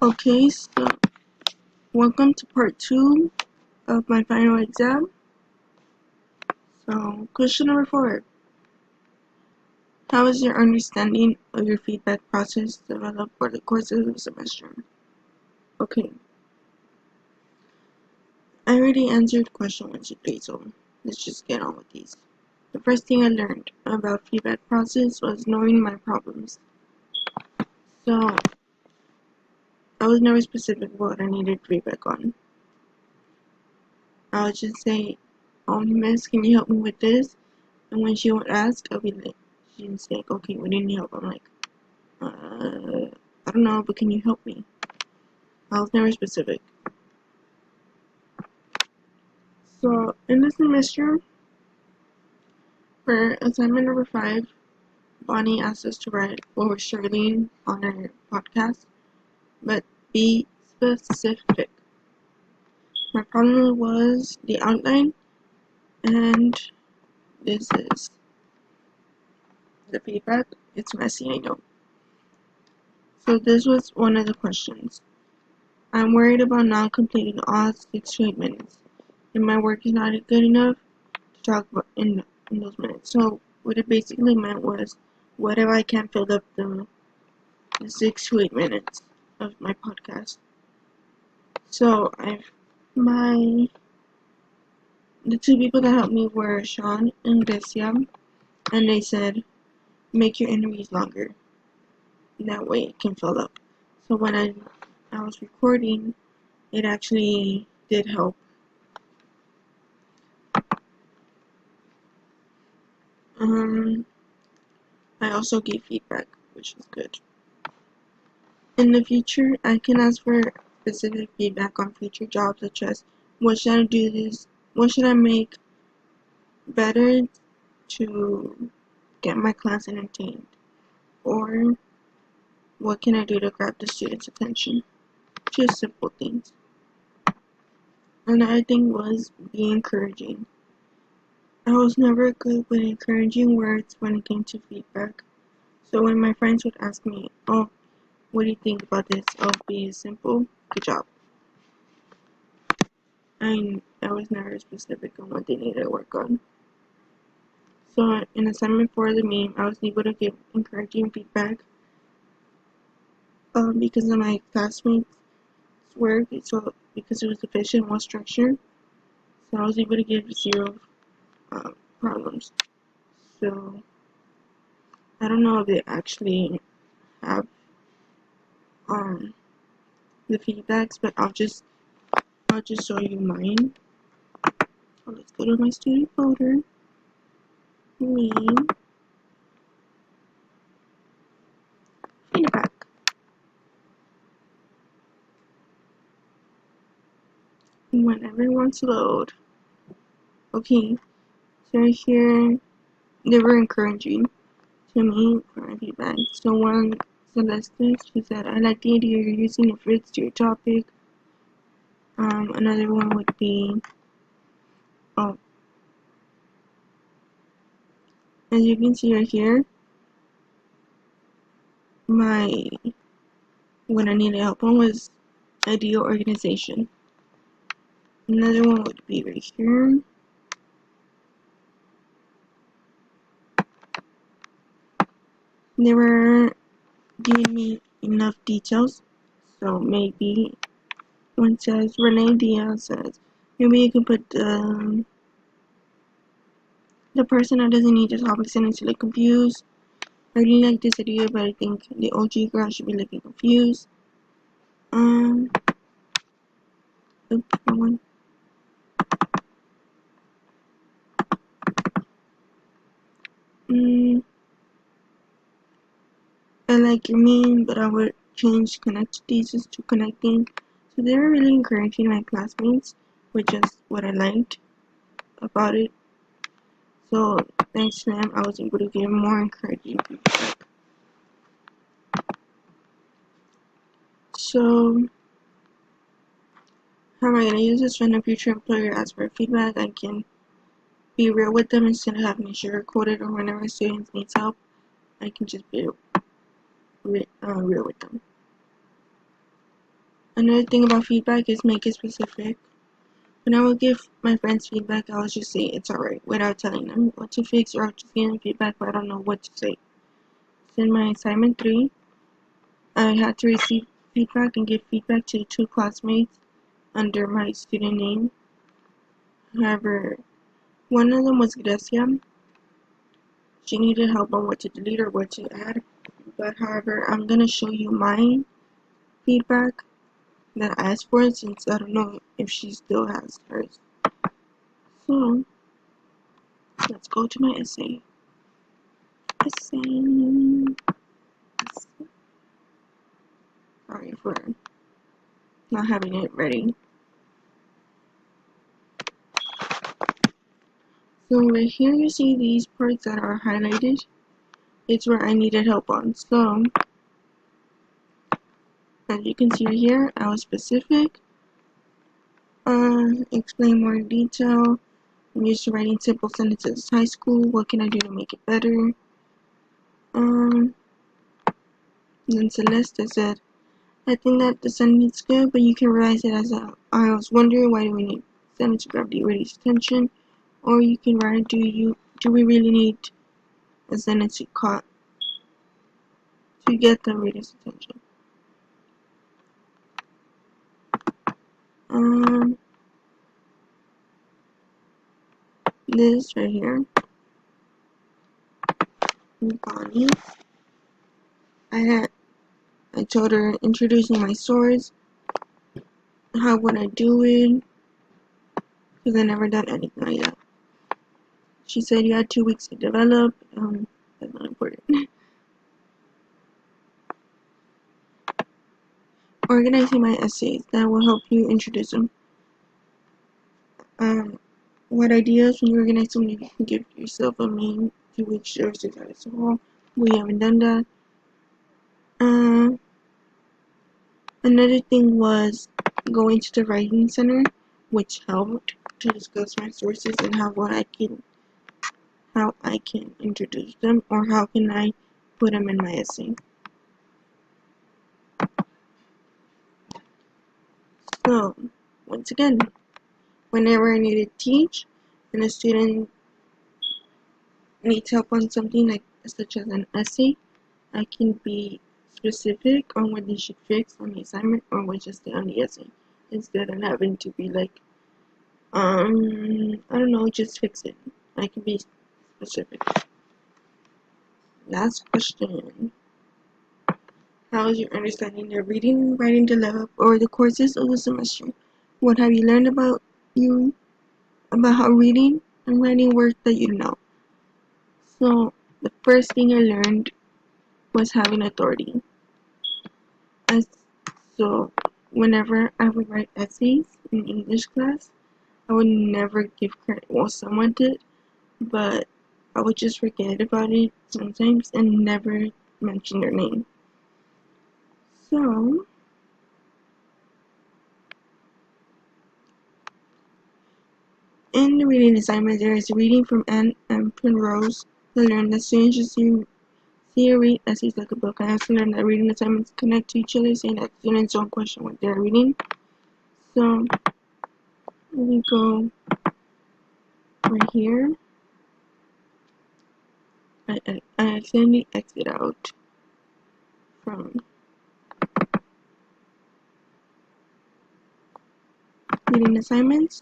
Okay, so welcome to part 2 of my final exam. So, question number 4. How is your understanding of your feedback process developed for the course of the semester? Okay, I already answered question 1 today, so let's just get on with these. The first thing I learned about feedback process was knowing my problems. So, I was never specific what I needed feedback on. I would just say, Miss, can you help me with this? And when she would ask, I'll be like, she'd say, okay, we need help. I'm like, I don't know, but can you help me? I was never specific. So, in this semester, for assignment number 5, Bonnie asked us to write what we're struggling on our podcast, but be specific. My problem was the outline, and this is the feedback. It's messy, I know. So this was one of the questions. I'm worried about not completing all 6 to 8 minutes, and my work is not good enough to talk about in those minutes. So what it basically meant was, what if I can't fill up the 6 to 8 minutes of my podcast? So the 2 people that helped me were Sean and Grecia, and they said, make your interviews longer. That way it can fill up. So when I was recording, it actually did help. I also gave feedback, which is good. In the future, I can ask for specific feedback on future jobs, such as what should I do this, what should I make better to get my class entertained, or what can I do to grab the students' attention. Just simple things. Another thing was be encouraging. I was never good with encouraging words when it came to feedback. So when my friends would ask me, oh, what do you think about this? I'll be simple, good job. I was never specific on what they needed to work on. So in assignment 4 of the meme, I was able to give encouraging feedback because of my classmates' work, so because it was efficient, well structured. So I was able to give 0 problems. So I don't know if they actually have the feedbacks, but I'll just show you mine. So let's go to my student folder. Meme feedback. Whenever it wants to load. Okay, so here they were encouraging to me for my feedback. So one Celeste, she said, I like the idea you're using it fits to your topic. Another one would be, oh, as you can see right here, what I needed help on was ideal organization. Another one would be right here. They were giving me enough details, so maybe one says, Renee Diaz says, maybe you can put the person that doesn't need the topic sentence to look confused. I really like this idea, but I think the OG girl should be looking confused. Oops, wrong one. I like your meme, but I would change connect thesis to connecting. So they were really encouraging my classmates, which is what I liked about it. So thanks to them, I was able to give more encouraging feedback. So how am I going to use this when a future employer asks for feedback? I can be real with them instead of having to sugarcoat it, or whenever students need help, I can just be real with them. Another thing about feedback is make it specific. When I would give my friends feedback, I would just say it's alright without telling them what to fix, or I'll just give them feedback but I don't know what to say. So in my assignment 3, I had to receive feedback and give feedback to 2 classmates under my student name. However, one of them was Grecia. She needed help on what to delete or what to add. But however, I'm gonna show you my feedback that I asked for, since I don't know if she still has hers. So let's go to my essay. Sorry for not having it ready. So right here you see these parts that are highlighted. It's where I needed help on. So as you can see right here, I was specific. Explain more in detail. I'm used to writing simple sentences in high school. What can I do to make it better? Then Celeste said, I think that the sentence is good, but you can revise it as I was wondering, why do we need sentence to grab the reader's attention? Or you can write, do we really need a sentence to get the reader's attention? This right here, Bonnie. I told her, introducing my source, how would I do it, because I never done anything like that. She said you had 2 weeks to develop. That's not important. Organizing my essays, that will help you introduce them. What ideas when you organize them, you can give yourself a main 2 weeks shows to as well. We haven't done that. Another thing was going to the writing center, which helped to discuss my sources and how I can introduce them, or how can I put them in my essay. So once again, whenever I need to teach and a student needs help on something like such as an essay, I can be specific on what they should fix on the assignment or what just stay on the essay, instead of having to be like, I don't know, just fix it. I can be specific. Last question. How is your understanding of reading and writing developed over the courses of the semester? What have you learned about how reading and writing work that you know? So the first thing I learned was having authority. So whenever I would write essays in English class, I would never give credit. Well, someone did, but I would just forget about it sometimes and never mention their name. So in the reading assignment, there is reading from Anne M. Penrose to learn that students should see or read essays like a book. I also learned that reading assignments connect to each other, saying that students don't question what they're reading. So we go right here. I accidentally exit out from reading assignments,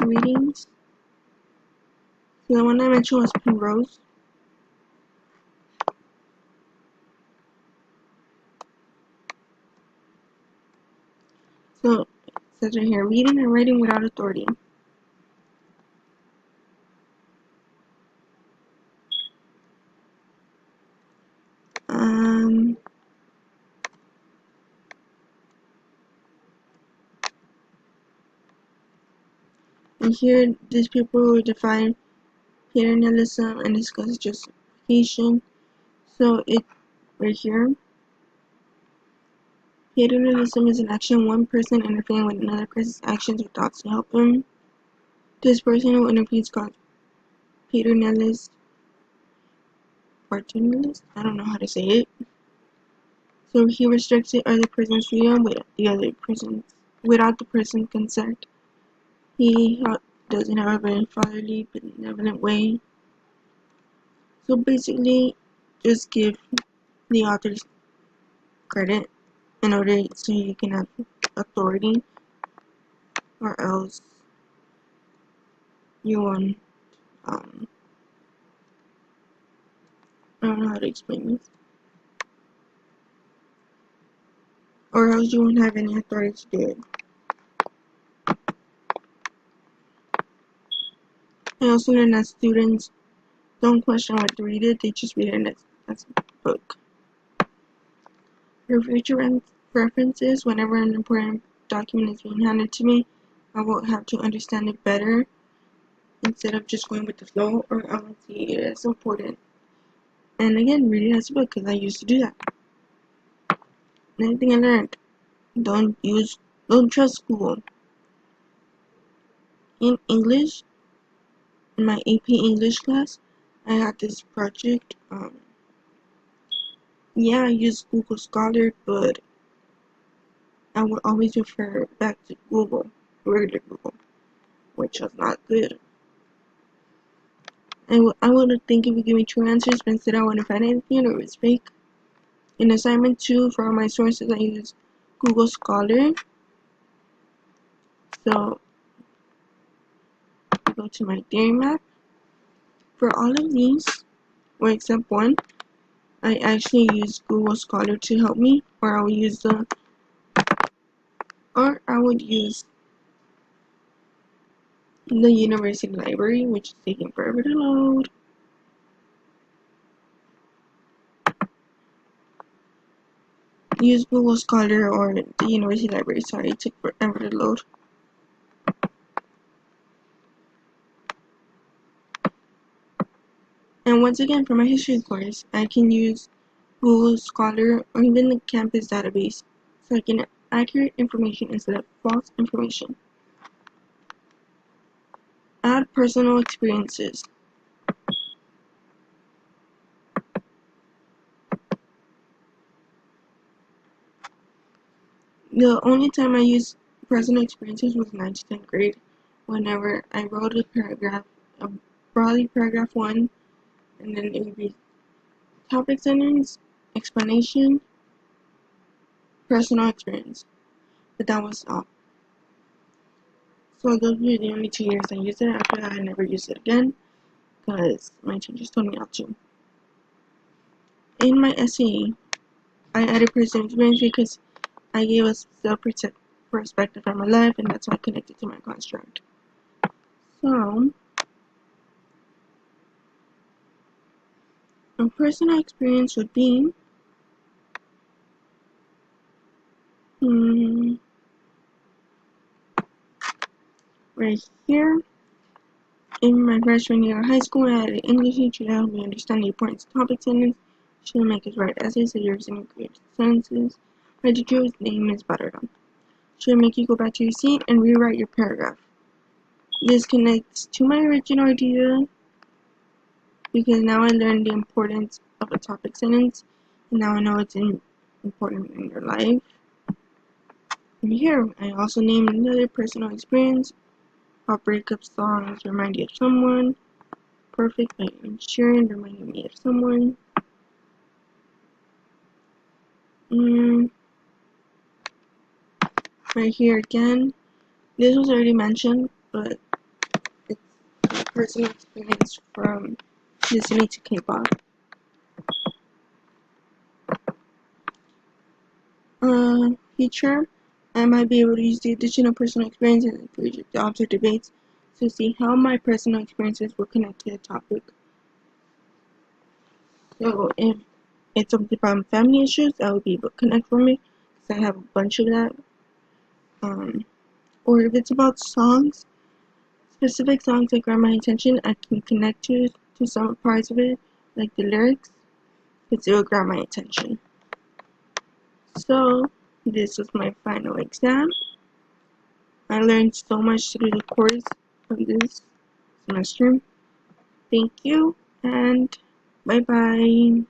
readings. So the one I mentioned was Penrose. So it says right here, reading and writing without authority. And here these people will define paternalism and discuss justification. So it right here, paternalism is an action one person interfering with another person's actions or thoughts to help him. This person who interferes is called paternalist. I don't know how to say it. So he restricts the other person's freedom without the person's consent. He doesn't have a very fatherly, benevolent way. So basically, just give the authors credit in order so you can have authority, or else you won't. I don't know how to explain this. Or else you won't have any authority to do it. I also learned that students don't question what to read it, they just read it as a book. For future references, whenever an important document is being handed to me, I will have to understand it better instead of just going with the flow, or I won't see it as important. And again, read it as a book, because I used to do that. Another thing I learned, don't trust Google. In English, in my AP English class, I had this project. I used Google Scholar, but I would always refer back to Google, regular Google, which was not good. I would think it would give me true answers, but instead I wouldn't find anything, or it was fake. In assignment 2, for all my sources, I used Google Scholar. So, I go to my theory map. For all of these, or except one, I actually use Google Scholar to help me, or I would use the university library, which is taking forever to load. Use Google Scholar or the university library. Sorry, it took forever to load. And once again, for my history course, I can use Google Scholar or even the campus database, so I can get accurate information instead of false information. Add personal experiences. The only time I used personal experiences was 9th to 10th grade, whenever I wrote a paragraph, broadly paragraph 1, and then it would be topic sentence, explanation, personal experience. But that was all. So those were the only 2 years I used it. After that, I never used it again, because my teachers told me not to. In my essay, I added personal experience because I gave a perspective on my life, and that's why I connected to my construct. So, a personal experience would be right here. In my freshman year of high school, I had an English teacher that helped me understand the importance of topic sentence. She would make us write essays, adverbs, and create sentences. My teacher's name is Buttergum. She would make you go back to your seat and rewrite your paragraph. This connects to my original idea because now I learned the importance of a topic sentence, and now I know it's important in your life. And here, I also named another personal experience. How breakup songs remind you of someone. Perfect by Ed Sheeran reminding me of someone. Right here again. This was already mentioned, but it's a personal experience from listening to K-pop. Future, I might be able to use the additional personal experiences in future jobs or debates to see how my personal experiences will connect to the topic. So if it's something about family issues, that would be able to connect for me, because I have a bunch of that. Or if it's about songs, specific songs that grab my attention, I can connect to some parts of it, like the lyrics, because it will grab my attention. So, this was my final exam. I learned so much through the course of this semester. Thank you, and bye-bye.